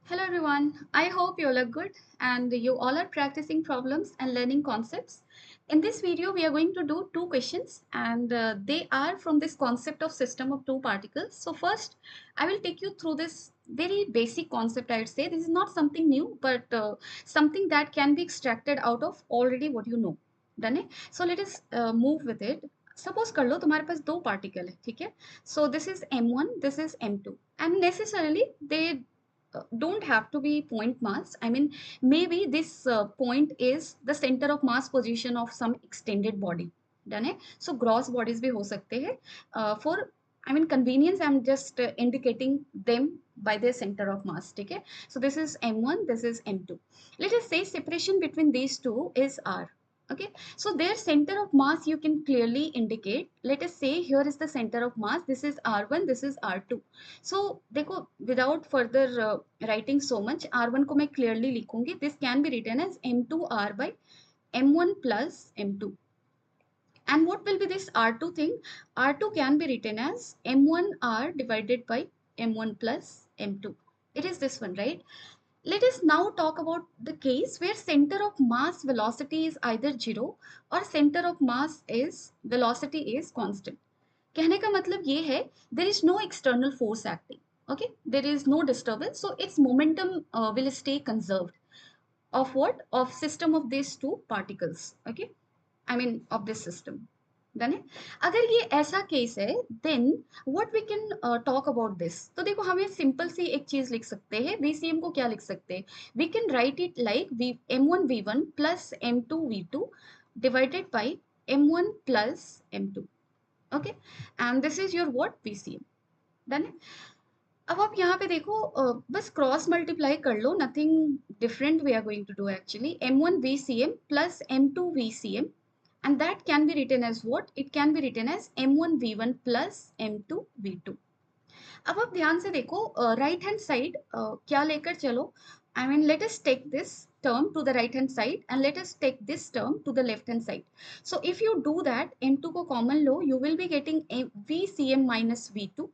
Hello everyone, I hope you all are good and you all are practicing problems and learning concepts. In this video, we are going to do two questions and they are from this concept of system of two particles. So first, I will take you through this very basic concept. I would say this is not something new but something that can be extracted out of already what you know. Done है? So let us move with it. Suppose कर लो तुम्हारे पास दो particle है ठीक है so this is m1 this is m2 and necessarily they don't have to be point mass. I mean, maybe this point is the center of mass position of some extended body. Done है? So gross bodies भी हो सकते हैं. For I mean convenience, I'm just indicating them by their center of mass. ठीक है? So this is M1, this is M2. Let us say separation between these two is R. Okay, so their center of mass you can clearly indicate. Let us say here is the center of mass. This is R1, this is R2. So देखो without further writing so much R1 को मैं clearly लिखूंगी. This can be written as M2R by M1 plus M2. And what will be this R2 thing? R2 can be written as M1R divided by M1 plus M2. It is this one, right? Let us now talk about the case where center of mass velocity is either zero or center of mass is velocity is constant. कहने का मतलब ये है there is no external force acting. Okay, there is no disturbance, so its momentum will stay conserved. Of what? Of system of these two particles. Okay, I mean of this system. Done है. अगर ये ऐसा case है then what we can talk about this. तो देखो हमें simple सी एक चीज लिख सकते हैं. वीसीएम को क्या लिख सकते हैं? We can write it like m1v1 plus m2v2 divided by m1 plus m2. Okay, and this is your what VCM. Done है. अब आप यहाँ पे देखो बस क्रॉस मल्टीप्लाई कर लो. Nothing different we are going to do actually. m1 VCM plus m2 VCM and that can be written as what? It can be written as m1 v1 plus m2 v2. अब आप ध्यान से देखो right hand side क्या लेकर चलो. I mean let us take this term to the right hand side and let us take this term to the left hand side. So if you do that, m2 को common low, you will be getting vcm minus v2.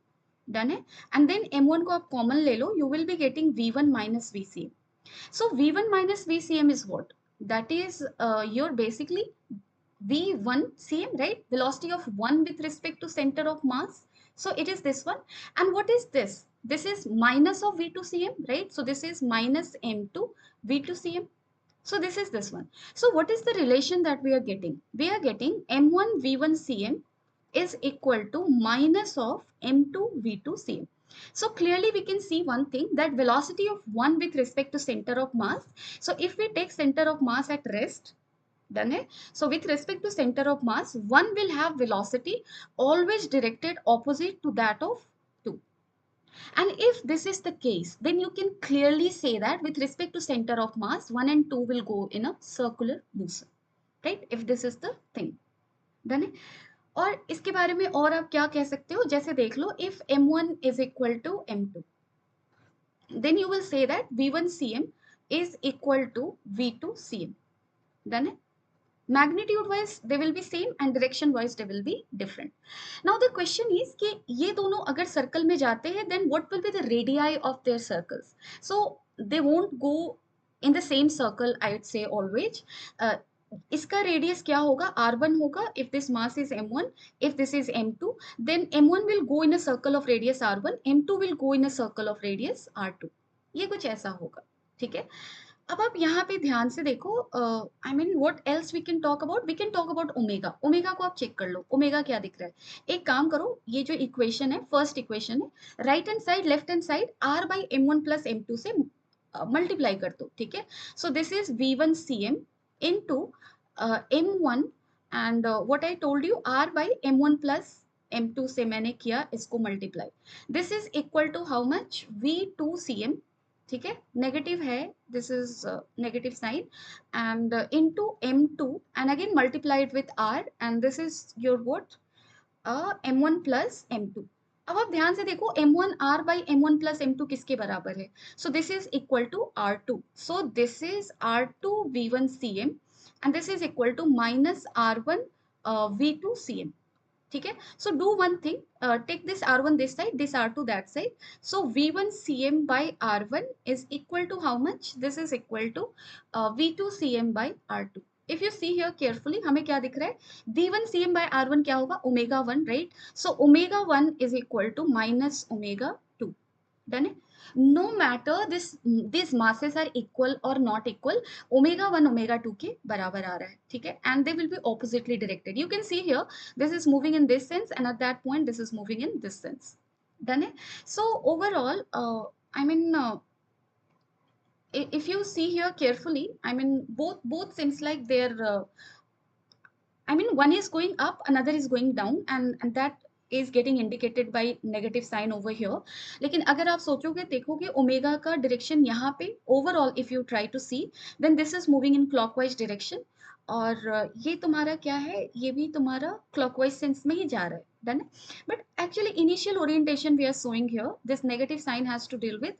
Done है. And then m1 को आप common ले लो, you will be getting v1 minus vcm. So v1 minus vcm is what? That is your basically v1 cm, right? Velocity of 1 with respect to center of mass. So it is this one. And what is this? This is minus of v2 cm, right? So this is minus m2 v2 cm. So this is this one. So what is the relation that we are getting? We are getting m1 v1 cm is equal to minus of m2 v2 cm. So clearly we can see one thing, that velocity of 1 with respect to center of mass. So if we take center of mass at rest, done है. So with respect to center of mass, one will have velocity always directed opposite to that of 2. And if this is the case, then you can clearly say that with respect to center of mass, 1 and 2 will go in a circular motion, right? If this is the thing, done है. और इसके बारे में और आप क्या कह सकते हो, जैसे देख लो, if m1 is equal to m2, then you will say that v1 cm is equal to v2 cm. Done है. Magnitude wise they will be same and direction wise they will be different. Now the question is कि ये दोनों अगर circle में जाते हैं then what will be the radii of their circles? So they won't go in the same circle, I would say always. uh, इसका radius क्या होगा? r1 होगा if this mass is m1. If this is m2, then m1 will go in a circle of radius r1, m2 will go in a circle of radius r2. ये कुछ ऐसा होगा. ठीक है. अब आप यहाँ पे ध्यान से देखो. I mean what else we can talk about? We can talk about omega. Omega को आप चेक कर लो, ओमेगा क्या दिख रहा है. एक काम करो, ये जो इक्वेशन है, फर्स्ट इक्वेशन है, right hand side left hand side r by m1 plus m2 से मल्टीप्लाई कर दो. ठीक है. So this is v1 cm into m1 and what I told you, r by m1 plus m2 से मैंने किया इसको multiply. This is equal to how much? v2 cm. ठीक है, नेगेटिव है, this is negative sign, and into m2 and again multiplied with r and this is your what? m1 plus m2. अब आप ध्यान से देखो, m1 r by m1 plus m2 किसके बराबर है? So this is equal to r2. So this is r2 v1 cm and this is equal to minus r1 v2 cm. ठीक है. So do one thing, take this r1 this side, this r2 that side. So v1 cm by r1 is equal to how much? This is equal to v2 cm by r2. If you see here carefully, हमें क्या दिख रहा है? v1 cm by r1 क्या होगा? omega 1, right? So omega 1 is equal to minus omega 2. Done it? No matter these masses are equal or not equal, omega 1 omega 2 के बराबर आ रहा है, ठीक है, and they will be oppositely directed. You can see here this is moving in this sense and at that point this is moving in this sense. Done it? So overall, I mean, if you see here carefully, I mean both seems like they're I mean, one is going up, another is going down, and that is getting indicated by negative sign over here. लेकिन अगर आप सोचोगे देखोगे omega का direction यहाँ पे overall if you try to see then this is moving in clockwise direction और ये तुम्हारा क्या है ये भी तुम्हारा क्लॉकवाइज सेंस में ही जा रहा है done but actually initial orientation we are showing here this negative sign has to deal with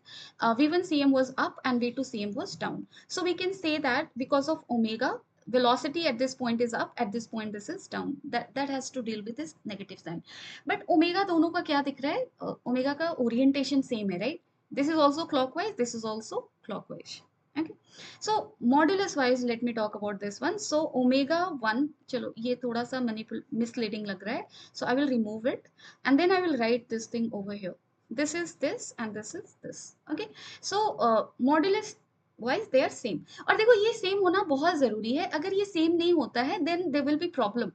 v1 cm was up and v2 cm was down, so we can say that because of omega velocity at this point is up, at this point this is down, that has to deal with this negative sign. But omega दोनों का क्या दिख रहा है? Omega का orientation same है, right? This is also clockwise, this is also clockwise. Okay, so modulus wise let me talk about this one. So omega 1, चलो ये थोड़ा सा misleading लग रहा है, so I will remove it and then I will write this thing over here. This is this and this is this. Okay, so modulus wise they are same. और देखो ये सेम होना बहुत जरूरी है, अगर ये सेम नहीं होता है then there will be problem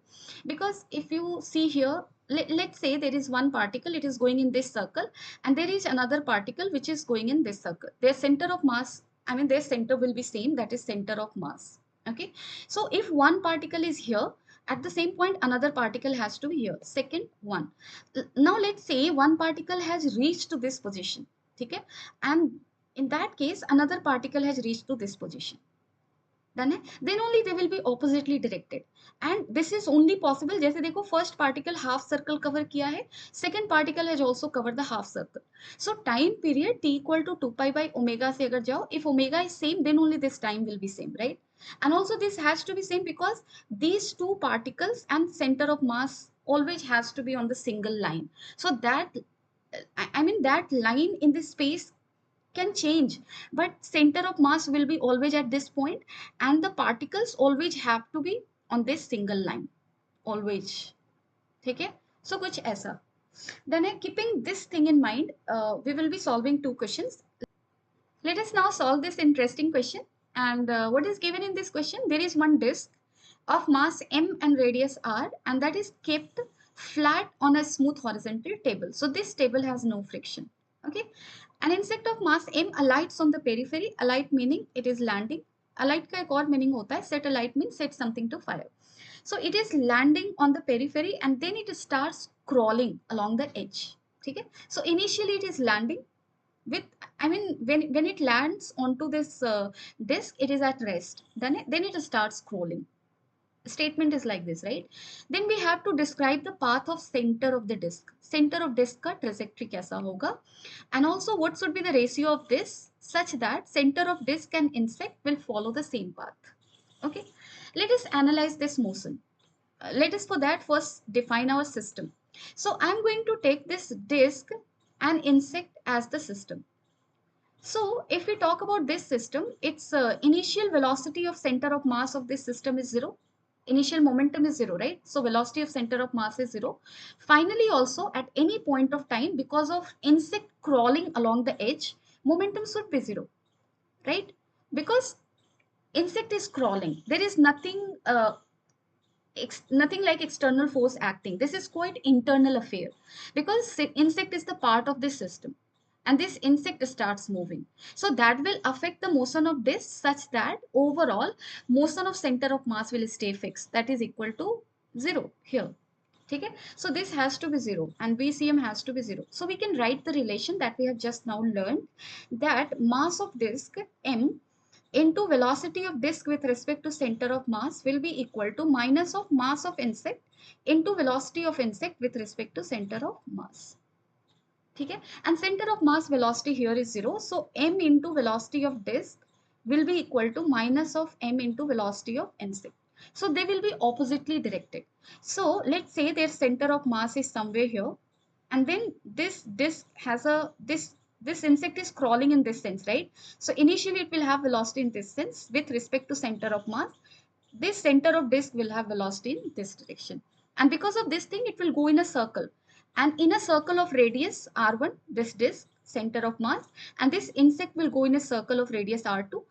because if you see here let's say there is one particle, it is going in this circle and there is another particle which is going in this circle. Their center of mass, I mean their center will be same, that is center of mass. Okay, so if one particle is here at the same point another particle has to be here, second one. Now let's say one particle has reached to this position, ठीक है, and in that case another particle has reached to this position, done है, then only they will be oppositely directed. And this is only possible, जैसे देखो first particle half circle cover किया है, second particle has also covered the half circle. So time period t equal to 2 pi by omega से अगर जाओ, if omega is same then only this time will be same, right? And also this has to be same because these two particles and center of mass always has to be on the single line. So that I mean that line in this space can change, but center of mass will be always at this point and the particles always have to be on this single line always. ठीक है, so कुछ ऐसा. Then keeping this thing in mind, we will be solving two questions. Let us now solve this interesting question. And what is given in this question? There is one disk of mass m and radius r and that is kept flat on a smooth horizontal table. So this table has no friction. Okay, an insect of mass m alights on the periphery. Alight meaning it is landing. Alight का एक और meaning होता है. Set alight means set something to fire. So it is landing on the periphery and then it starts crawling along the edge. ठीक है, so initially it is landing with, I mean when it lands onto this disk it is at rest, then it starts crawling. Statement is like this, right? Then we have to describe the path of center of the disk. Center of disk का trajectory कैसा होगा, and also what should be the ratio of this such that center of disk and insect will follow the same path. Okay, let us analyze this motion. Let us for that first define our system. So I'm going to take this disk and insect as the system. So if we talk about this system, its initial velocity of center of mass of this system is 0. Initial momentum is 0, right? So velocity of center of mass is 0. Finally also at any point of time, because of insect crawling along the edge, momentum should be 0, right? Because insect is crawling. There is nothing nothing like external force acting. This is quite internal affair because insect is the part of this system and this insect starts moving. So that will affect the motion of this such that overall motion of center of mass will stay fixed. That is equal to 0 here. Okay? So this has to be 0 and VCM has to be 0. So we can write the relation that we have just now learned, that mass of disk m into velocity of disk with respect to center of mass will be equal to minus of mass of insect into velocity of insect with respect to center of mass. Okay? And center of mass velocity here is 0. So m into velocity of disk will be equal to minus of m into velocity of insect. So they will be oppositely directed. So let's say their center of mass is somewhere here, and then this disk has a this insect is crawling in this sense, right? So initially it will have velocity in this sense with respect to center of mass. This center of disk will have velocity in this direction, and because of this thing it will go in a circle, and in a circle of radius r1, this disk center of mass, and this insect will go in a circle of radius r2,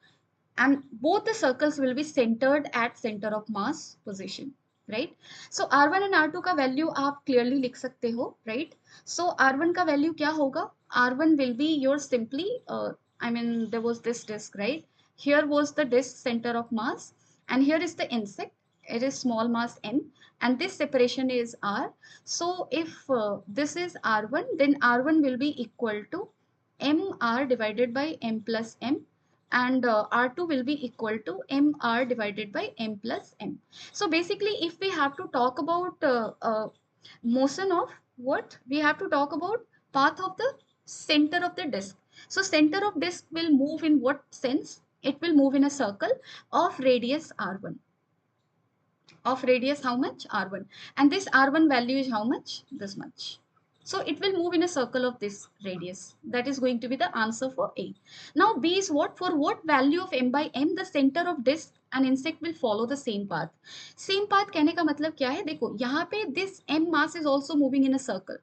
and both the circles will be centered at center of mass position, right? So r1 and r2 का value आप clearly लिख सकते हो, right? So r1 का value क्या होगा? r1 will be your simply I mean there was this disk, right? Here was the disk center of mass, and here is the insect. It is small mass m, and this separation is r. So if this is r1, then r1 will be equal to mr divided by m plus m, and R2 will be equal to mr divided by m plus m. So basically, if we have to talk about motion of what, we have to talk about path of the center of the disk. So center of disk will move in what sense? It will move in a circle of radius r1. Of radius how much? r1. And this r1 value is how much? This much. So it will move in a circle of this radius. That is going to be the answer for A. Now B is what? For what value of m by m the center of disk and insect will follow the same path. Same path कहने का मतलब क्या है? देखो यहाँ पे this m mass is also moving in a circle,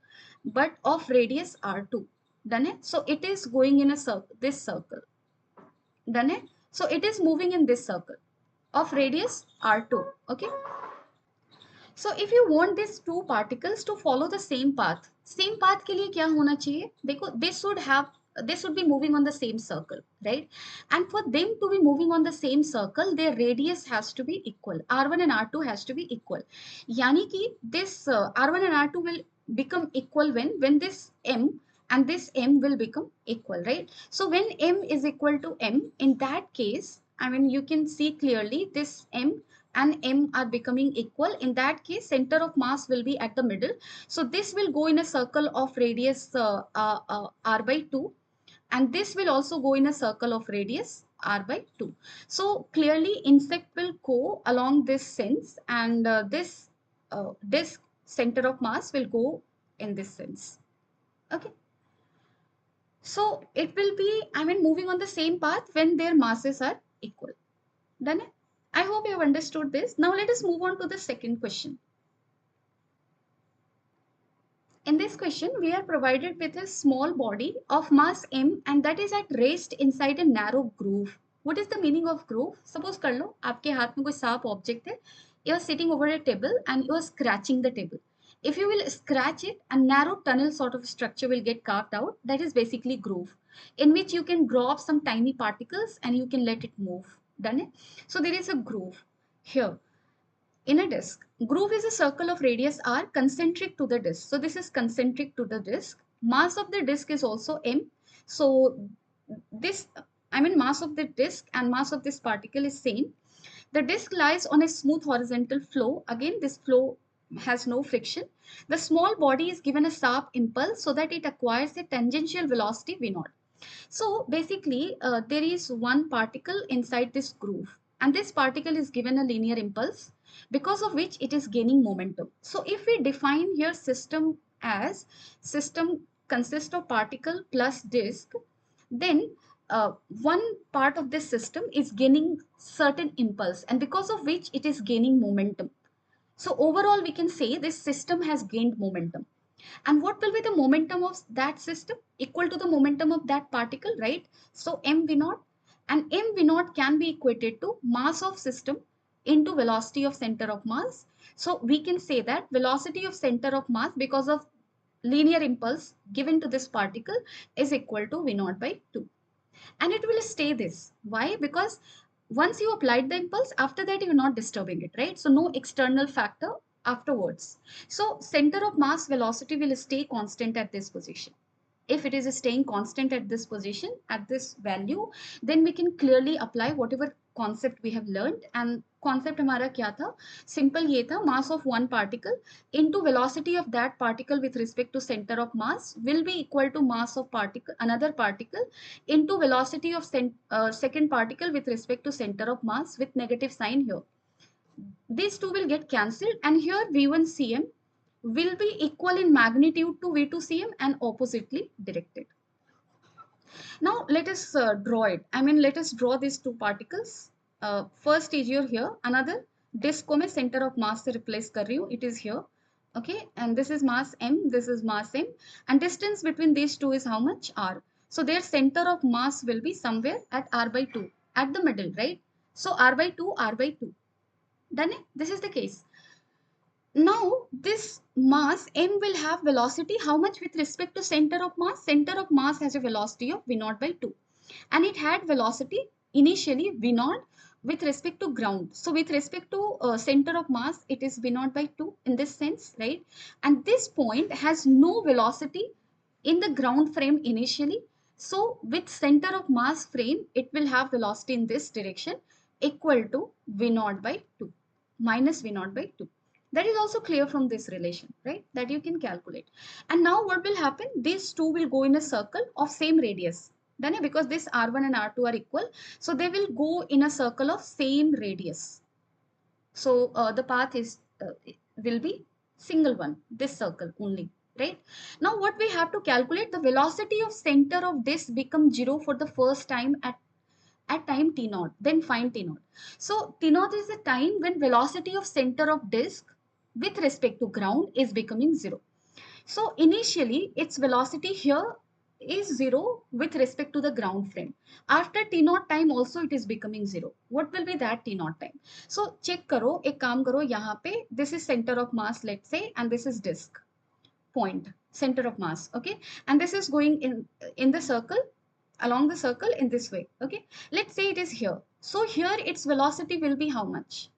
but of radius r2. Done है? So it is going in a circle, this circle. Done है? So it is moving in this circle of radius r2. Okay. So if you want these two particles to follow the same path के लिए क्या होना चाहिए? देखो, they should be moving on the same circle, right? And for them to be moving on the same circle, their radius has to be equal. R1 and R2 has to be equal. यानी कि this R1 and R2 will become equal when this M and this M will become equal, right? So when M is equal to M, in that case, I mean, you can see clearly this M and m are becoming equal. In that case, center of mass will be at the middle. So this will go in a circle of radius r by 2, and this will also go in a circle of radius r by 2. So clearly insect will go along this sense, and this center of mass will go in this sense. Okay. So it will be, I mean, moving on the same path when their masses are equal. Done it? I hope you have understood this. Now let us move on to the second question. In this question, we are provided with a small body of mass m, and that is at rest inside a narrow groove. What is the meaning of groove? Suppose कर लो आपके हाथ में कोई sharp object है. You are sitting over a table and you are scratching the table. If you will scratch it, a narrow tunnel sort of structure will get carved out. That is basically groove, in which you can drop some tiny particles and you can let it move. Done it? So there is a groove here in a disk. Groove is a circle of radius r concentric to the disk. So this is concentric to the disk. Mass of the disk is also m. So this, I mean, mass of the disk and mass of this particle is same. The disk lies on a smooth horizontal flow. Again, this flow has no friction. The small body is given a sharp impulse so that it acquires a tangential velocity v0. So basically, there is one particle inside this groove, and this particle is given a linear impulse, because of which it is gaining momentum. So if we define here system as system consists of particle plus disk, then one part of this system is gaining certain impulse, and because of which it is gaining momentum. So overall, we can say this system has gained momentum. And what will be the momentum of that system? Equal to the momentum of that particle, right? So m v naught, and m v naught can be equated to mass of system into velocity of center of mass. So we can say that velocity of center of mass, because of linear impulse given to this particle, is equal to v naught by 2. And it will stay this. Why? Because once you applied the impulse, after that you're not disturbing it, right? So no external factor afterwards. So center of mass velocity will stay constant at this position. If it is staying constant at this position, at this value, then we can clearly apply whatever concept we have learned. And concept हमारा क्या था? Simple ये था, mass of one particle into velocity of that particle with respect to center of mass will be equal to mass of particle, another particle, into velocity of second particle with respect to center of mass with negative sign here. these two will get cancelled, and here v1 cm will be equal in magnitude to v2 cm and oppositely directed. Now let us draw it. I mean, let us draw these two particles. First is here, another disk को मैं center of mass से replace कर रही हूँ. It is here. Okay, and this is mass m, this is mass m, and distance between these two is how much? R. So their center of mass will be somewhere at r by 2, at the middle, right? So r by 2, r by 2. Done it? This is the case. Now this mass m will have velocity how much with respect to center of mass? Center of mass has a velocity of v naught by 2, and it had velocity initially v naught with respect to ground. So with respect to center of mass, it is v naught by 2 in this sense, right? And this point has no velocity in the ground frame initially. So with center of mass frame, it will have velocity in this direction equal to v naught by 2 minus v naught by 2. That is also clear from this relation, right? That you can calculate. And now what will happen? These two will go in a circle of same radius. Then because this R1 and R2 are equal, so they will go in a circle of same radius. So the path is will be single one, this circle only, right? Now what we have to calculate, the velocity of center of this becomes 0 for the first time at time t naught, then find t naught. So t naught is the time when velocity of center of disk with respect to ground is becoming 0. So initially its velocity here is 0 with respect to the ground frame. After t naught time also it is becoming 0. What will be that t naught time? So check karo, ek kaam karo, yahan pe this is center of mass, let's say, and this is disk point, center of mass, okay? And this is going in the circle, along the circle in this way, okay? Let's say it is here. So here its velocity will be how much?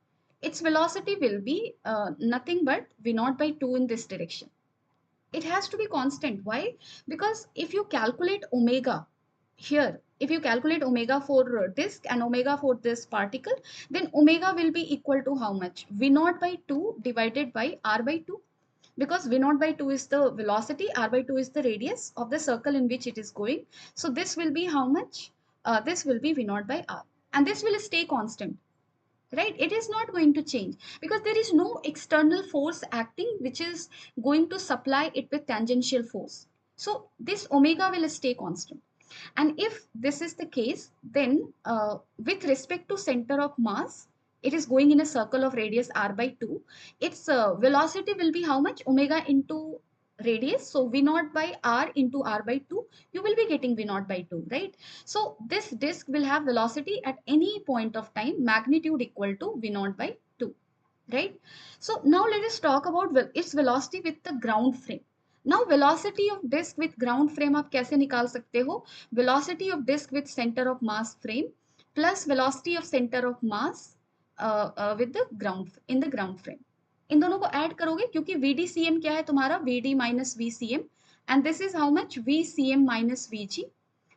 Its velocity will be nothing but v naught by 2 in this direction. It has to be constant. Why? Because if you calculate omega here, if you calculate omega for disk and omega for this particle, then omega will be equal to how much? V naught by 2 divided by r by 2. Because v naught by 2 is the velocity, r by 2 is the radius of the circle in which it is going. So this will be how much? This will be v naught by r. And this will stay constant, right? It is not going to change because there is no external force acting which is going to supply it with tangential force. So this omega will stay constant. And if this is the case, then with respect to center of mass, it is going in a circle of radius r by 2. Its velocity will be how much? Omega into radius. So v naught by r into r by 2, you will be getting v naught by 2, right? So this disk will have velocity at any point of time, magnitude equal to v naught by 2, right? So now let us talk about its velocity with the ground frame. Now velocity of disk with ground frame आप कैसे निकाल सकते हो? Velocity of disk with center of mass frame plus velocity of center of mass with the ground in the ground frame. इन दोनों को add करोगे क्योंकि VDCM क्या है तुम्हारा? VD minus VCM, and this is how much? VCM minus VG.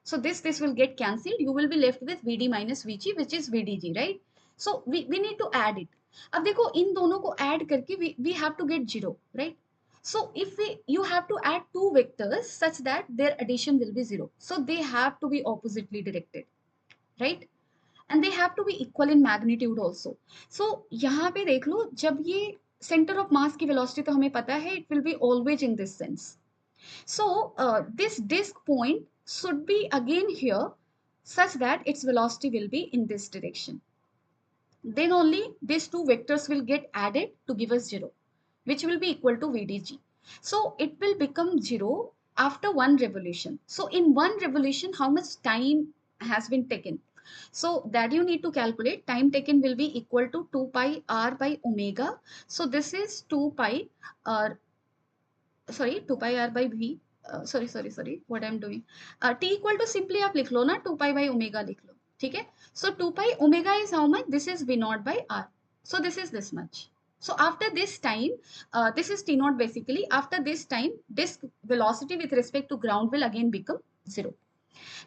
So this will get cancelled. You will be left with VD minus VG, which is VDG, right? So we need to add it. अब देखो इन दोनों को add करके we have to get 0, right? So if you have to add two vectors such that their addition will be 0. So they have to be oppositely directed, right? And they have to be equal in magnitude also. So यहाँ पे देख लो, जब ये center of mass की velocity तो हमें पता है, it will be always in this sense. So this disk point should be again here such that its velocity will be in this direction. Then only these two vectors will get added to give us 0, which will be equal to VDG. So it will become 0 after one revolution. So in one revolution, how much time has been taken? So that you need to calculate. Time taken will be equal to 2 pi r by omega. So this is 2 pi r, 2 pi r by v. Sorry, what I'm doing. T equal to simply आप लिख लो ना, 2 pi by omega लिख लो, ठीक है? So 2 pi omega is how much? This is v naught by r. So this is this much. So after this time, this is t naught basically. After this time, disk velocity with respect to ground will again become 0.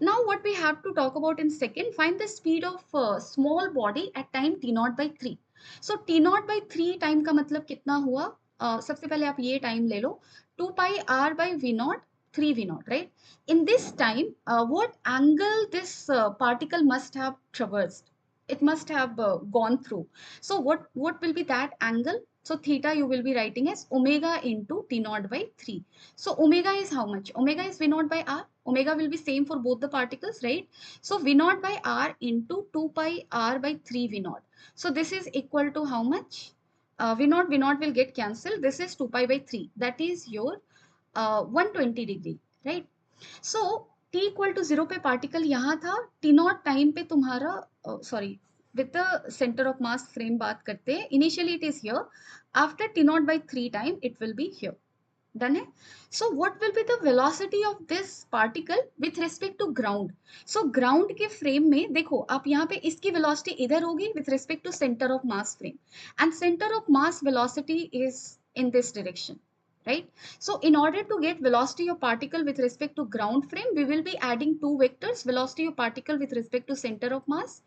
Now what we have to talk about in second, find the speed of small body at time t naught by 3. So t naught by 3 time का मतलब कितना हुआ? सबसे पहले आप ये time ले लो, 2 pi r by v naught, 3 v naught, right? In this time, what angle this particle must have traversed? it must have gone through. So what will be that angle? So theta you will be writing as omega into t naught by 3. So omega is how much? Omega is v naught by r. Omega will be same for both the particles, right? So v naught by r into 2 pi r by 3 v naught. So this is equal to how much? V naught will get cancelled. This is 2 pi by 3. That is your 120 degree, right? So t equal to 0 पे particle यहाँ था, t not time पे तुम्हारा, sorry, with the centre of mass frame बात करते हैं, initially it is here, after t naught by 3 time it will be here. Done है. So what will be the velocity of this particle with respect to ground? So ground के frame में देखो आप यहाँ पे इसकी वेलोसिटी इधर होगी with respect to centre of mass frame, and centre of mass velocity is in this direction, right? So in order to get velocity of particle with respect to ground frame, we will be adding two vectors: velocity of particle with respect to center of mass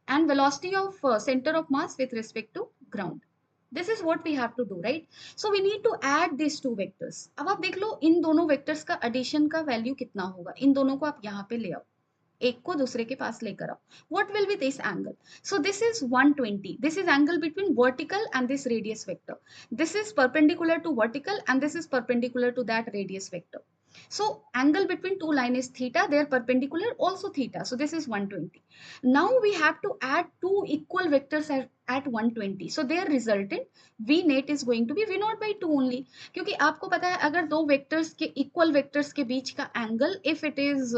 and velocity of center of mass with respect to ground. This is what we have to do, right? So we need to add these two vectors. अब आप देख लो इन दोनों vectors का addition का value कितना होगा. इन दोनों को आप यहाँ पे ले आओ, एक को दूसरे के पास लेकर आओ. What will be this angle? So this is 120. This is angle between vertical and this radius vector. This is perpendicular to vertical and this is perpendicular to that radius vector. So angle between two line is theta. They are perpendicular, also theta. So this is 120. Now we have to add two equal vectors at 120. So their resultant v net is going to be v naught by 2 only. क्योंकि आपको पता है अगर दो vectors के equal vectors के बीच का angle if it is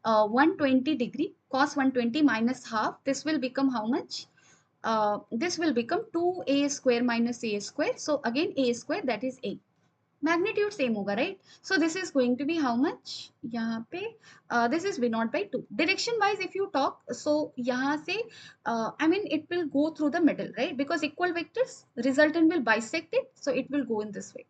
120 degree, cos 120 minus half, this will become how much? This will become 2a square minus a square. So again a square, that is a. Magnitude same होगा, right? So this is going to be how much? यहाँ पे this is v naught by 2. Direction wise if you talk, so यहाँ से I mean it will go through the middle, right? Because equal vectors resultant will bisect it, so it will go in this way.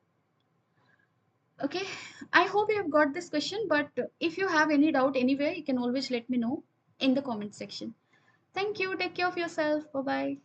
Okay, I hope you have got this question, but if you have any doubt anywhere, you can always let me know in the comment section. Thank you. Take care of yourself. Bye bye.